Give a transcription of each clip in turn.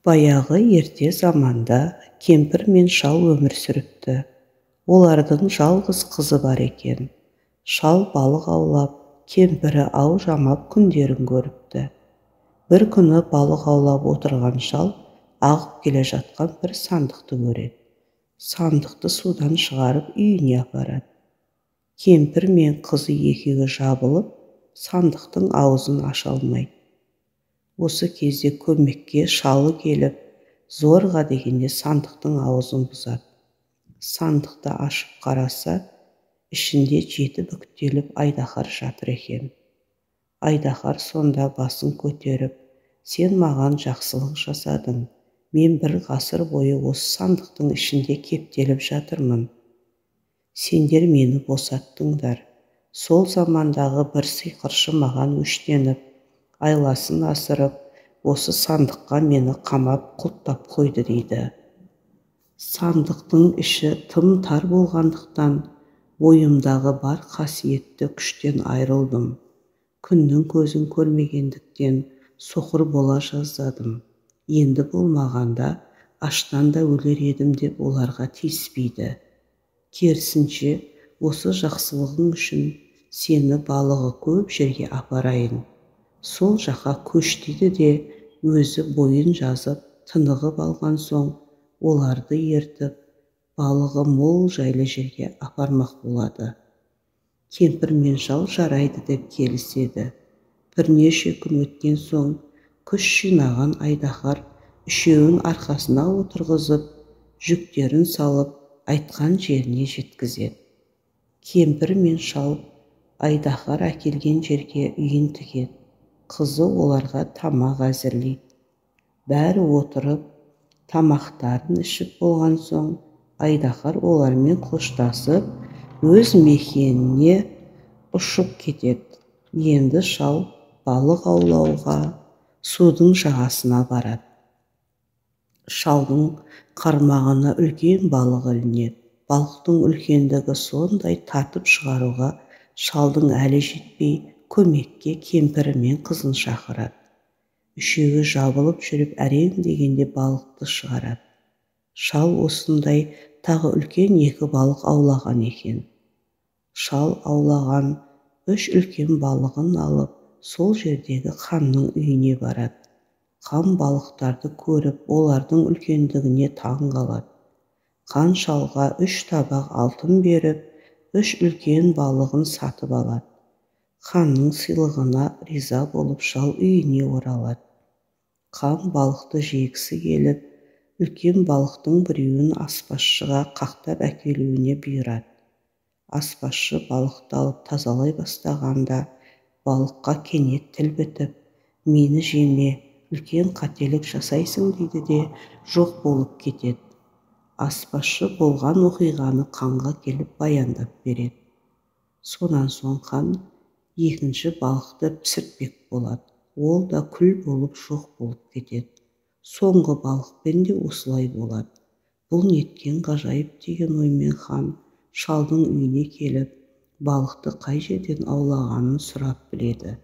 Баяғы ерте заманда кемпір мен шал өмір сүріпті. Олардың жалғыз қызы бар екен. Шал балық аулап, кемпірі ау жамап күндерін көріпті. Бір күні балық аулап отырған шал ағып келе жатқан бір сандықты көреді. Сандықты судан шығарып үйіне апарады. Кемпір мен қызы екеуі жабылып, сандықтың аузын аша алмайды. Осы кезде көмекке шалы келіп, зорға дегенде сандықтың аузын бұзады. Сандықты ашып қараса, ішінде 7 бүктеліп айдаһар жатыр екен. Айдаһар сонда басын көтеріп, сен маған жақсылық жасадың. Мен бір ғасыр бойы осы сандықтың ішінде кептеліп жатырмын. Сендер мені босаттыңдар. Сол замандағы бір сиқыршы маған өштеніп, айласын асырып, осы сандыққа мені қамап құлттап қойды дейді. Сандықтың іші тым тар болғандықтан, бойымдағы бар қасиетті күштен айрылдым. Күннің көзін көрмегендіктен соқыр бола жаздадым. Енді болмағанда аштан да өлер едім деп оларға тиіспейді. Керісінше, осы жақсылығың үшін сені балығы көп жерге апарайын. Сол жаққа көш дейді де, өзі бойын жазып, тынығып алған соң, оларды ертіп, балығы мол жайлы жерге апармақ болады. Кемпір мен шал жарайды деп келіседі. Бірнеше күн өткен соң, күш жинаған айдаһар үшеуін арқасына отырғызып, жүктерін салып, айтқан жеріне жеткізеді. Кемпір мен шал айдаһар әкелген жерге үйін тігеді. Қызы оларға тамақ әзірлейді. Бәрі отырып, тамақтарын ішіп болған соң, айдаһар олармен қоштасып, өз мекеніне ұшып кетеді. Енді шал балық аулауға судың жағасына барады. Шалдың қармағына үлкен балық ілінеді. Балықтың үлкендігі сондай татып шығаруға шалдың әлі жетпей, көмекке кемпірі мен қызын шақырады. Үшеуі жабылып жүріп әрең дегенде балықты шығарады. Шал осындай тағы үлкен 2 балық аулаған екен. Шал аулаған 3 үлкен балығын алып, сол жердегі ханның үйіне барады. Хан балықтарды көріп, олардың үлкендігіне таң қалады. Хан шалға 3 табақ алтын беріп, 3 үлкен балығын сатып алады. Ханның сыйлығына риза болып шал үйіне оралады. Хан балықты жегісі келіп, үлкен балықтың біреуін аспазшыға қақтап әкелуіне бұйырады. Аспазшы балықты алып тазалай бастағанда, балыққа кенет тіл бітіп, мені жеме, үлкен қателік жасайсың дейді де жоқ болып кетеді. Аспазшы болған оқиғаны ханға келіп баяндап береді. Сонан соң хан екінші балықты пісіртпек болады. Ол да күл болып жоқ болып кетеді. Соңғы балықпен де осылай болады. Бұл неткен ғажайып деген оймен хан шалдың үйіне келіп, балықты қай жерден аулағанын сұрап біледі.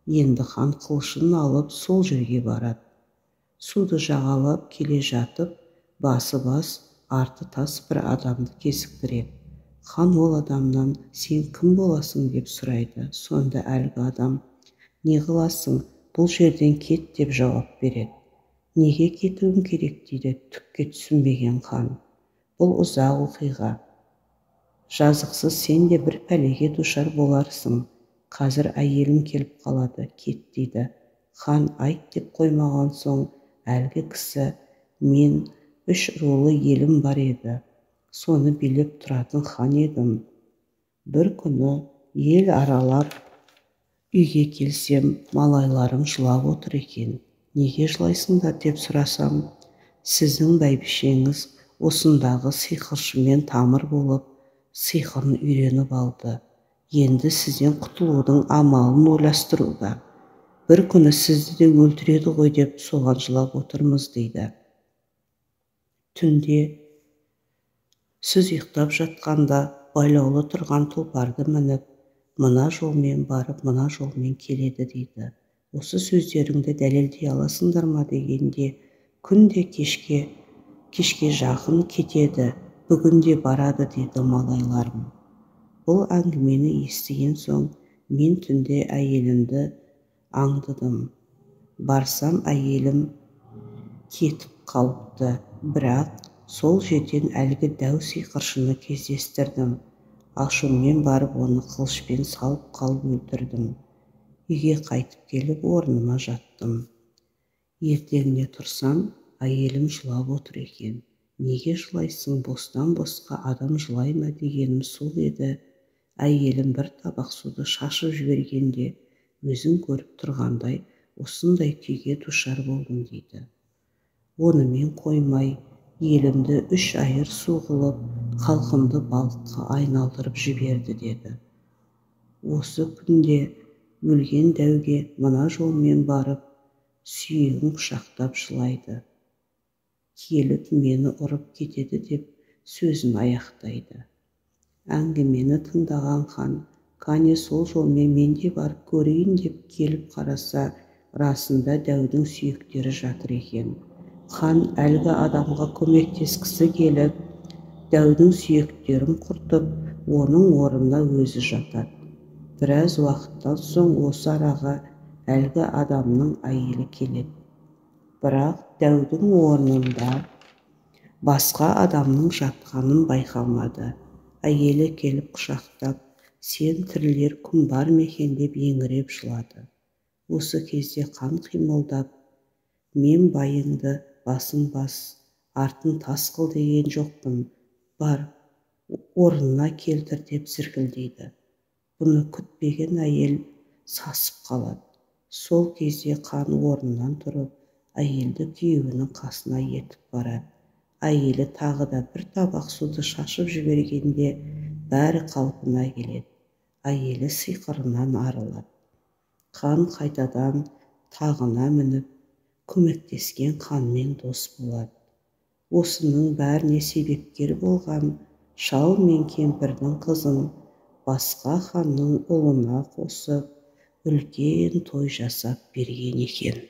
Енді хан қылышын алып сол жерге барады. Суды жағалап келе жатып, басы бас, арты тас бір адамды кезіктіреді. Хан ол адамнан сен кім боласың деп сұрайды. Сонда әлгі адам, не қыласың, бұл жерден кет деп жауап береді. Неге кетуім керек дейді түкке түсінбеген хан. Бұл ұзақ оқиға. Жазықсыз сен де бір пәлеге душар боларсың. Қазір әйелім келіп қалады, кет дейді. Хан айт деп қоймаған соң, әлгі кісі, мен 3 рулы елім бар еді. Соны билеп тұратын хан едім. Бір күні ел аралап үйге келсем, малайларым жылап отыр екен. Неге жылайсыңдар деп сұрасам, сіздің бәйбішеңіз осындағы сиқыршымен тамыр болып, сиқырын үйреніп алды. Енді сізден құтылудың амалын ойластыруда. Бір күні сізді де өлтіреді ғой деп соған жылап отырмыз дейді. Түнде сіз ұйықтап жатқанда байлаулы тұрған тұлпарды мініп, мына жолмен барып, мына жолмен келеді дейді. Осы сөздеріңді дәлелдей аласыңдар ма дегенде, Күнде кешке жақын кетеді, бүгін де барады деді малайларым. Бұл әңгімені естіген соң мен түнде әйелімді аңдыдым. Барсам әйелім кетіп қалыпты, бірақ сол жерден әлгі дәу сиқыршыны кездестірдім. Ашумен барып оны қылышпен салып қалып өлтірдім. Үйге қайтып келіп орныма жаттым. Ертеңіне тұрсам, әйелім жылап отыр екен. Неге жылайсың, бостан-босқа адам жылай ма дегенім сол еді. Әйелім бір табақ суды шашып жібергенде, өзің көріп тұрғандай осындай күйге душар болдым дейді. Онымен қоймай, елімді 3 айыр су қылып, халқымды балыққа айналдырып жіберді деді. Осы күнде өлген дәуге мына жолмен барып, сүйегін құшақтап жылайды. Келіп мені ұрып кетеді деп сөзін аяқтайды. Әңгімені тыңдаған хан, кәне сол жолмен мен де барып көрейін деп келіп қараса, расында дәудің сүйектері жатыр екен. Хан әлгі адамға көмектескісі келіп, дәудің сүйектерін құртып, оның орнына өзі жатады. Біраз уақыттан соң осы араға әлгі адамның әйелі келеді. Бірақ дәудің орнында басқа адамның жатқанын байқамады. Әйелі келіп құшақтап, сен тірілер күн бар ма екен деп еңіреп жылады. Осы кезде қан қимылдап, мен байыңды басын бас, артын тас қыл деген жоқпын, бар, орнына келтір деп зіркілдейді. Бұны күтпеген әйел сасып қалады. Сол кезде хан орнынан тұрып, әйелді күйеуінің қасына ертіп барады. Әйелі тағы да бір табақ суды шашып жібергенде, бәрі қалпына келеді. Әйелі сиқырынан арылады. Хан қайтадан тағына мініп, көмектескен ханмен дос болады. Осының бәріне себепкер болған шал мен кемпірдің қызын басқа ханның ұлына қосып, үлкен той жасап берген екен.